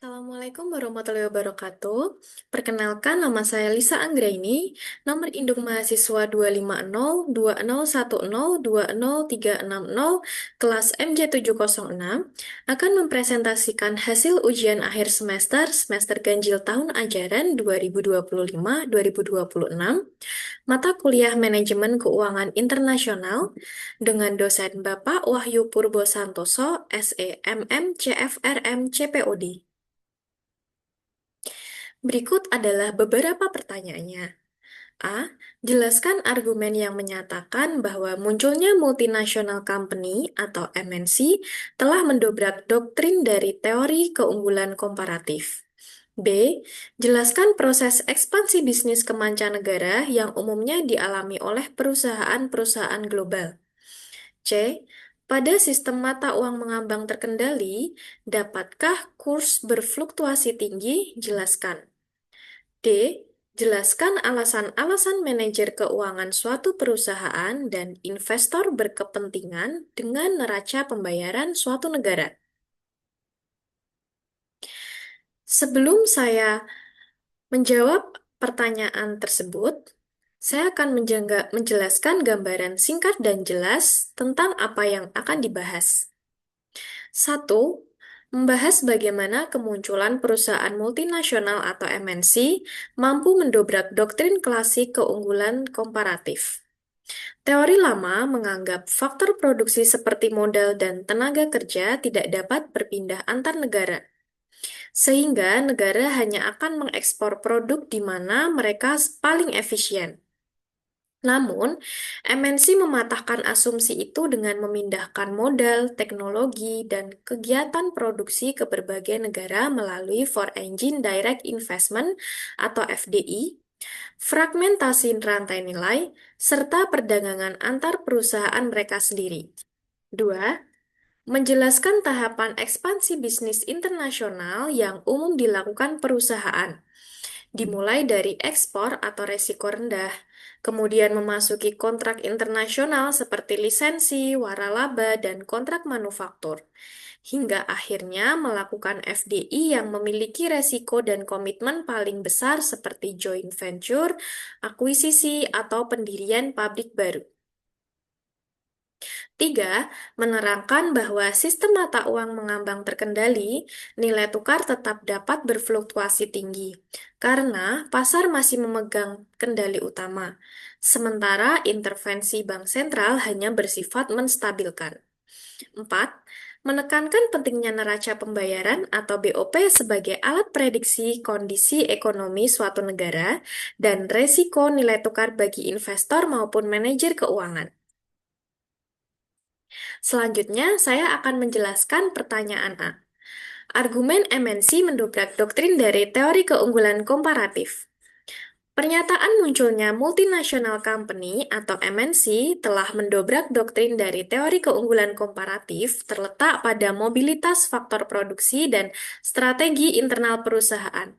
Assalamualaikum warahmatullahi wabarakatuh. Perkenalkan, nama saya Lisa Anggraini. Nomor induk mahasiswa 250 201 20360 kelas MJ706 akan mempresentasikan hasil ujian akhir semester ganjil tahun ajaran 2025-2026 mata kuliah Manajemen Keuangan Internasional dengan dosen Bapak Wahyu Purbo Santoso, SEMM CFRM CPOD. Berikut adalah beberapa pertanyaannya. A. Jelaskan argumen yang menyatakan bahwa munculnya multinational company atau MNC telah mendobrak doktrin dari teori keunggulan komparatif. B. Jelaskan proses ekspansi bisnis ke mancanegara yang umumnya dialami oleh perusahaan-perusahaan global. C. Pada sistem mata uang mengambang terkendali, dapatkah kurs berfluktuasi tinggi? Jelaskan. D. Jelaskan alasan-alasan manajer keuangan suatu perusahaan dan investor berkepentingan dengan neraca pembayaran suatu negara. Sebelum saya menjawab pertanyaan tersebut, saya akan menjelaskan gambaran singkat dan jelas tentang apa yang akan dibahas. 1. Membahas bagaimana kemunculan perusahaan multinasional atau MNC mampu mendobrak doktrin klasik keunggulan komparatif. Teori lama menganggap faktor produksi seperti modal dan tenaga kerja tidak dapat berpindah antar negara, sehingga negara hanya akan mengekspor produk di mana mereka paling efisien. Namun, MNC mematahkan asumsi itu dengan memindahkan modal, teknologi, dan kegiatan produksi ke berbagai negara melalui Foreign Direct Investment atau FDI, fragmentasi rantai nilai, serta perdagangan antar perusahaan mereka sendiri. 2. Menjelaskan tahapan ekspansi bisnis internasional yang umum dilakukan perusahaan, dimulai dari ekspor atau resiko rendah, kemudian memasuki kontrak internasional seperti lisensi, waralaba, dan kontrak manufaktur, hingga akhirnya melakukan FDI yang memiliki resiko dan komitmen paling besar seperti joint venture, akuisisi, atau pendirian pabrik baru. 3. Menerangkan bahwa sistem mata uang mengambang terkendali, nilai tukar tetap dapat berfluktuasi tinggi, karena pasar masih memegang kendali utama, sementara intervensi bank sentral hanya bersifat menstabilkan. 4. Menekankan pentingnya neraca pembayaran atau BOP sebagai alat prediksi kondisi ekonomi suatu negara dan resiko nilai tukar bagi investor maupun manajer keuangan. Selanjutnya, saya akan menjelaskan pertanyaan A. Argumen MNC mendobrak doktrin dari teori keunggulan komparatif. Pernyataan munculnya multinational company atau MNC telah mendobrak doktrin dari teori keunggulan komparatif terletak pada mobilitas faktor produksi dan strategi internal perusahaan.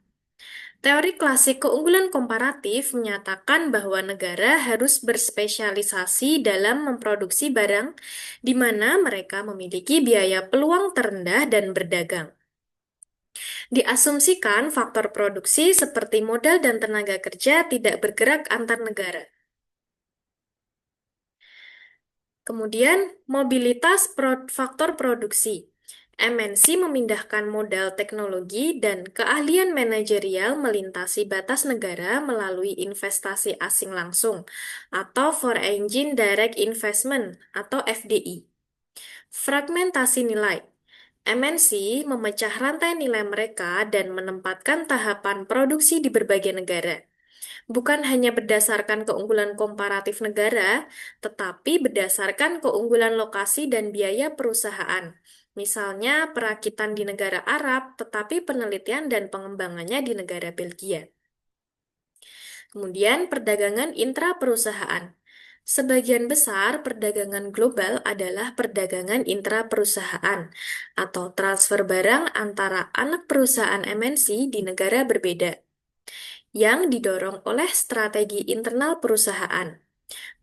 Teori klasik keunggulan komparatif menyatakan bahwa negara harus berspesialisasi dalam memproduksi barang di mana mereka memiliki biaya peluang terendah dan berdagang. Diasumsikan faktor produksi seperti modal dan tenaga kerja tidak bergerak antar negara. Kemudian, mobilitas faktor produksi. MNC memindahkan modal teknologi dan keahlian manajerial melintasi batas negara melalui investasi asing langsung atau Foreign Direct Investment atau FDI. Fragmentasi nilai. MNC memecah rantai nilai mereka dan menempatkan tahapan produksi di berbagai negara. Bukan hanya berdasarkan keunggulan komparatif negara, tetapi berdasarkan keunggulan lokasi dan biaya perusahaan. Misalnya, perakitan di negara Arab, tetapi penelitian dan pengembangannya di negara Belgia. Kemudian, perdagangan intra-perusahaan. Sebagian besar perdagangan global adalah perdagangan intra-perusahaan atau transfer barang antara anak perusahaan MNC di negara berbeda yang didorong oleh strategi internal perusahaan,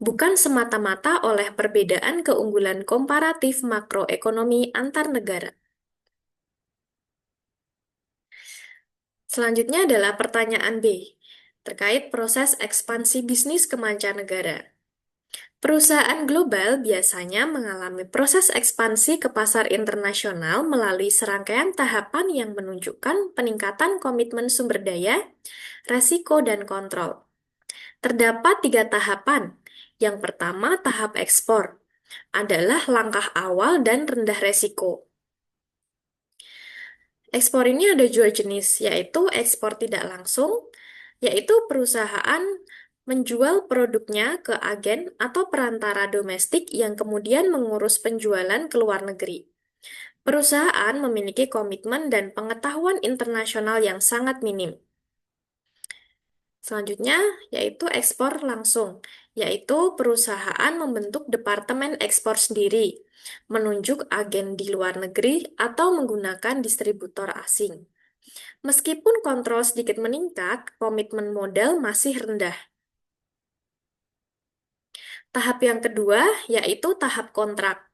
bukan semata-mata oleh perbedaan keunggulan komparatif makroekonomi antar negara. Selanjutnya adalah pertanyaan B, terkait proses ekspansi bisnis ke mancanegara. Perusahaan global biasanya mengalami proses ekspansi ke pasar internasional melalui serangkaian tahapan yang menunjukkan peningkatan komitmen sumber daya, resiko, dan kontrol. Terdapat tiga tahapan. Yang pertama, tahap ekspor adalah langkah awal dan rendah resiko. Ekspor ini ada dua jenis, yaitu ekspor tidak langsung, yaitu perusahaan menjual produknya ke agen atau perantara domestik yang kemudian mengurus penjualan ke luar negeri. Perusahaan memiliki komitmen dan pengetahuan internasional yang sangat minim. Selanjutnya, yaitu ekspor langsung, yaitu perusahaan membentuk departemen ekspor sendiri, menunjuk agen di luar negeri atau menggunakan distributor asing. Meskipun kontrol sedikit meningkat, komitmen modal masih rendah. Tahap yang kedua yaitu tahap kontrak.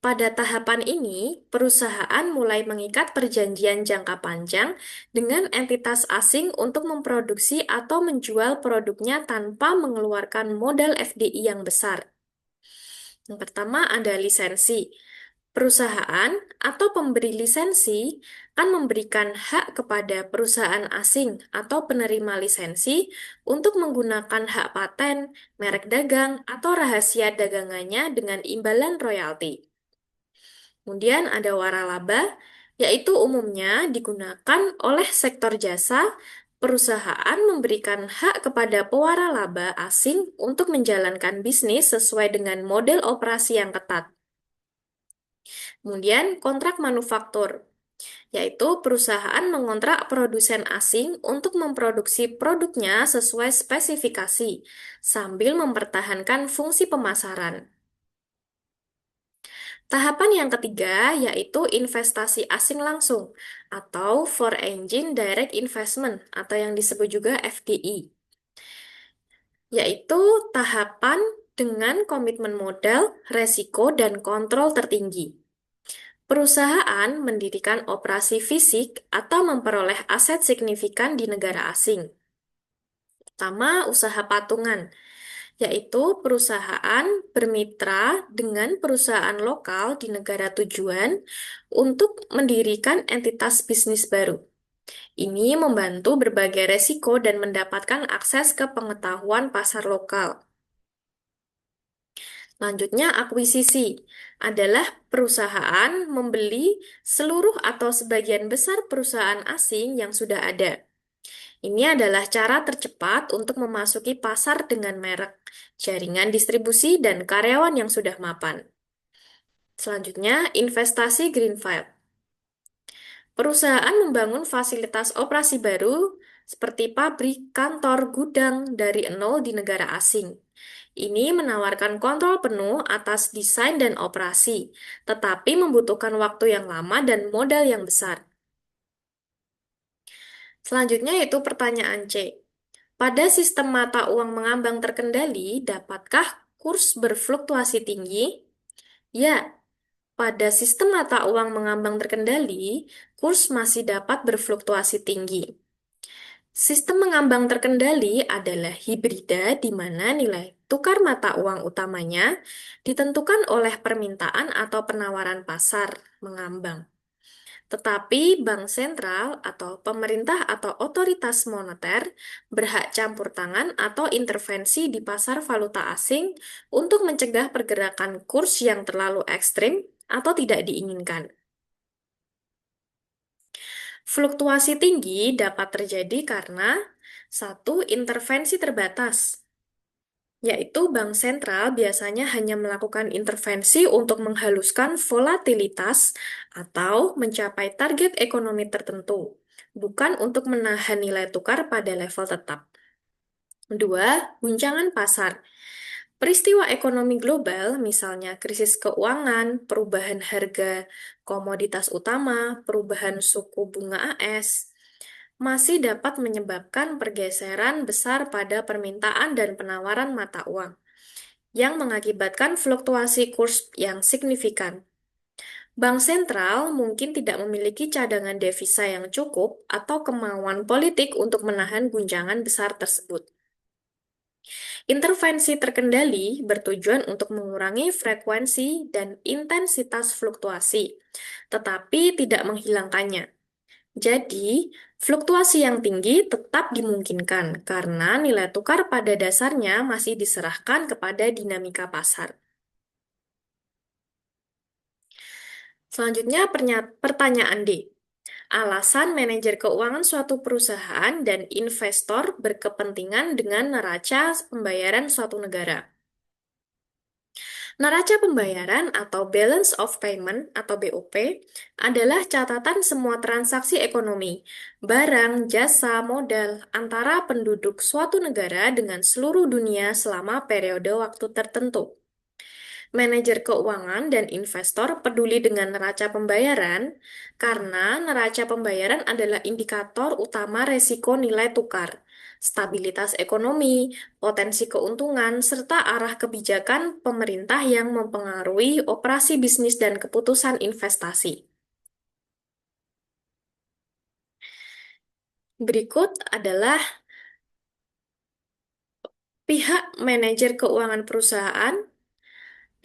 Pada tahapan ini, perusahaan mulai mengikat perjanjian jangka panjang dengan entitas asing untuk memproduksi atau menjual produknya tanpa mengeluarkan modal FDI yang besar. Yang pertama ada lisensi. Perusahaan atau pemberi lisensi akan memberikan hak kepada perusahaan asing atau penerima lisensi untuk menggunakan hak paten, merek dagang, atau rahasia dagangannya dengan imbalan royalti. Kemudian ada waralaba, yaitu umumnya digunakan oleh sektor jasa. Perusahaan memberikan hak kepada pewaralaba asing untuk menjalankan bisnis sesuai dengan model operasi yang ketat. Kemudian kontrak manufaktur, yaitu perusahaan mengontrak produsen asing untuk memproduksi produknya sesuai spesifikasi, sambil mempertahankan fungsi pemasaran. Tahapan yang ketiga yaitu investasi asing langsung, atau Foreign Direct Investment, atau yang disebut juga FDI, yaitu tahapan dengan komitmen modal, resiko, dan kontrol tertinggi. Perusahaan mendirikan operasi fisik atau memperoleh aset signifikan di negara asing. Pertama, usaha patungan, yaitu perusahaan bermitra dengan perusahaan lokal di negara tujuan untuk mendirikan entitas bisnis baru. Ini membantu berbagai resiko dan mendapatkan akses ke pengetahuan pasar lokal. Selanjutnya, akuisisi adalah perusahaan membeli seluruh atau sebagian besar perusahaan asing yang sudah ada. Ini adalah cara tercepat untuk memasuki pasar dengan merek, jaringan distribusi, dan karyawan yang sudah mapan. Selanjutnya, investasi greenfield. Perusahaan membangun fasilitas operasi baru seperti pabrik, kantor, gudang dari nol di negara asing. Ini menawarkan kontrol penuh atas desain dan operasi, tetapi membutuhkan waktu yang lama dan modal yang besar. Selanjutnya yaitu pertanyaan C. Pada sistem mata uang mengambang terkendali, dapatkah kurs berfluktuasi tinggi? Ya, pada sistem mata uang mengambang terkendali, kurs masih dapat berfluktuasi tinggi. Sistem mengambang terkendali adalah hibrida di mana nilai tukar mata uang utamanya ditentukan oleh permintaan atau penawaran pasar mengambang. Tetapi bank sentral atau pemerintah atau otoritas moneter berhak campur tangan atau intervensi di pasar valuta asing untuk mencegah pergerakan kurs yang terlalu ekstrim atau tidak diinginkan. Fluktuasi tinggi dapat terjadi karena satu, intervensi terbatas, yaitu bank sentral biasanya hanya melakukan intervensi untuk menghaluskan volatilitas atau mencapai target ekonomi tertentu, bukan untuk menahan nilai tukar pada level tetap. Dua, guncangan pasar. Peristiwa ekonomi global, misalnya krisis keuangan, perubahan harga komoditas utama, perubahan suku bunga AS, masih dapat menyebabkan pergeseran besar pada permintaan dan penawaran mata uang, yang mengakibatkan fluktuasi kurs yang signifikan. Bank sentral mungkin tidak memiliki cadangan devisa yang cukup atau kemauan politik untuk menahan guncangan besar tersebut. Intervensi terkendali bertujuan untuk mengurangi frekuensi dan intensitas fluktuasi, tetapi tidak menghilangkannya. Jadi, fluktuasi yang tinggi tetap dimungkinkan karena nilai tukar pada dasarnya masih diserahkan kepada dinamika pasar. Selanjutnya, pertanyaan D. Alasan manajer keuangan suatu perusahaan dan investor berkepentingan dengan neraca pembayaran suatu negara. Neraca pembayaran atau Balance of Payment atau BOP adalah catatan semua transaksi ekonomi, barang, jasa, modal antara penduduk suatu negara dengan seluruh dunia selama periode waktu tertentu. Manajer keuangan dan investor peduli dengan neraca pembayaran karena neraca pembayaran adalah indikator utama resiko nilai tukar, stabilitas ekonomi, potensi keuntungan, serta arah kebijakan pemerintah yang mempengaruhi operasi bisnis dan keputusan investasi. Berikut adalah pihak manajer keuangan perusahaan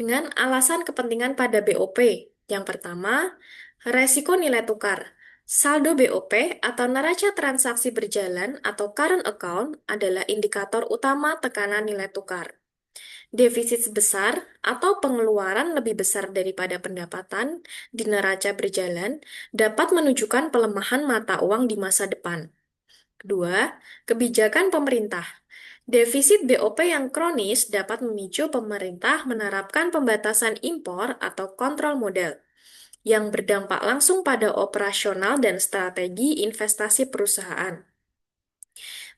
dengan alasan kepentingan pada BOP. Yang pertama, resiko nilai tukar. Saldo BOP atau neraca transaksi berjalan atau current account adalah indikator utama tekanan nilai tukar. Defisit sebesar atau pengeluaran lebih besar daripada pendapatan di neraca berjalan dapat menunjukkan pelemahan mata uang di masa depan. Kedua, kebijakan pemerintah. Defisit BOP yang kronis dapat memicu pemerintah menerapkan pembatasan impor atau kontrol modal yang berdampak langsung pada operasional dan strategi investasi perusahaan.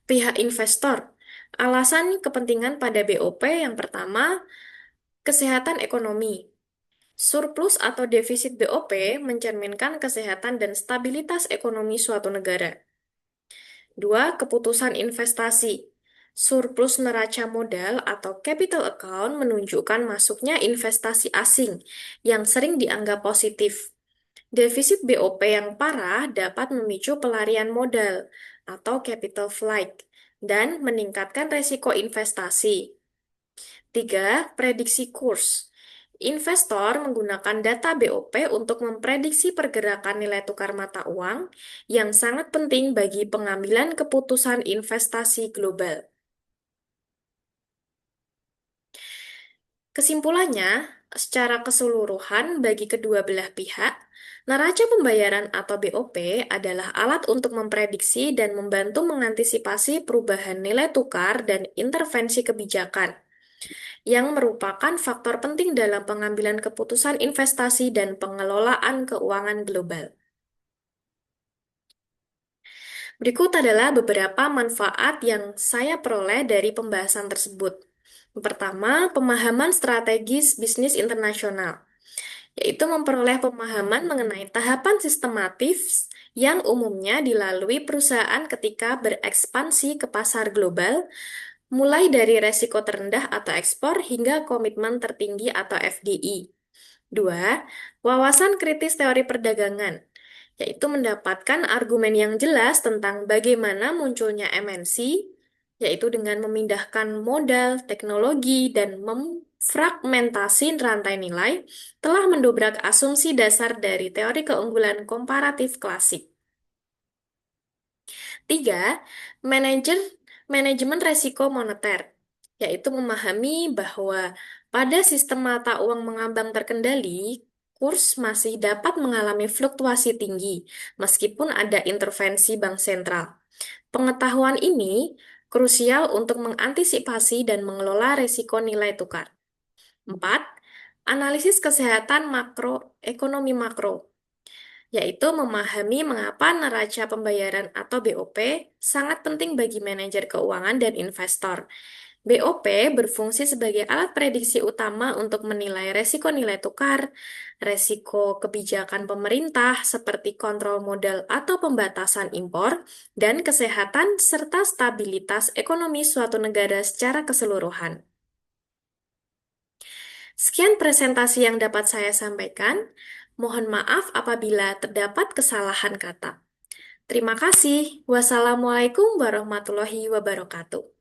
Pihak investor, alasan kepentingan pada BOP yang pertama, kesehatan ekonomi. Surplus atau defisit BOP mencerminkan kesehatan dan stabilitas ekonomi suatu negara. Dua, keputusan investasi. Surplus neraca modal atau capital account menunjukkan masuknya investasi asing yang sering dianggap positif. Defisit BOP yang parah dapat memicu pelarian modal atau capital flight dan meningkatkan resiko investasi. Tiga, prediksi kurs. Investor menggunakan data BOP untuk memprediksi pergerakan nilai tukar mata uang yang sangat penting bagi pengambilan keputusan investasi global. Kesimpulannya, secara keseluruhan bagi kedua belah pihak, neraca pembayaran atau BOP adalah alat untuk memprediksi dan membantu mengantisipasi perubahan nilai tukar dan intervensi kebijakan, yang merupakan faktor penting dalam pengambilan keputusan investasi dan pengelolaan keuangan global. Berikut adalah beberapa manfaat yang saya peroleh dari pembahasan tersebut. Yang pertama, pemahaman strategis bisnis internasional, yaitu memperoleh pemahaman mengenai tahapan sistematis yang umumnya dilalui perusahaan ketika berekspansi ke pasar global, mulai dari resiko terendah atau ekspor hingga komitmen tertinggi atau FDI. Dua, wawasan kritis teori perdagangan, yaitu mendapatkan argumen yang jelas tentang bagaimana munculnya MNC, yaitu dengan memindahkan modal, teknologi, dan memfragmentasi rantai nilai, telah mendobrak asumsi dasar dari teori keunggulan komparatif klasik. Tiga, manajer manajemen resiko moneter, yaitu memahami bahwa pada sistem mata uang mengambang terkendali, kurs masih dapat mengalami fluktuasi tinggi, meskipun ada intervensi bank sentral. Pengetahuan ini krusial untuk mengantisipasi dan mengelola risiko nilai tukar. 4. Analisis kesehatan ekonomi makro, yaitu memahami mengapa neraca pembayaran atau BOP sangat penting bagi manajer keuangan dan investor. BOP berfungsi sebagai alat prediksi utama untuk menilai resiko nilai tukar, resiko kebijakan pemerintah seperti kontrol modal atau pembatasan impor, dan kesehatan serta stabilitas ekonomi suatu negara secara keseluruhan. Sekian presentasi yang dapat saya sampaikan. Mohon maaf apabila terdapat kesalahan kata. Terima kasih. Wassalamualaikum warahmatullahi wabarakatuh.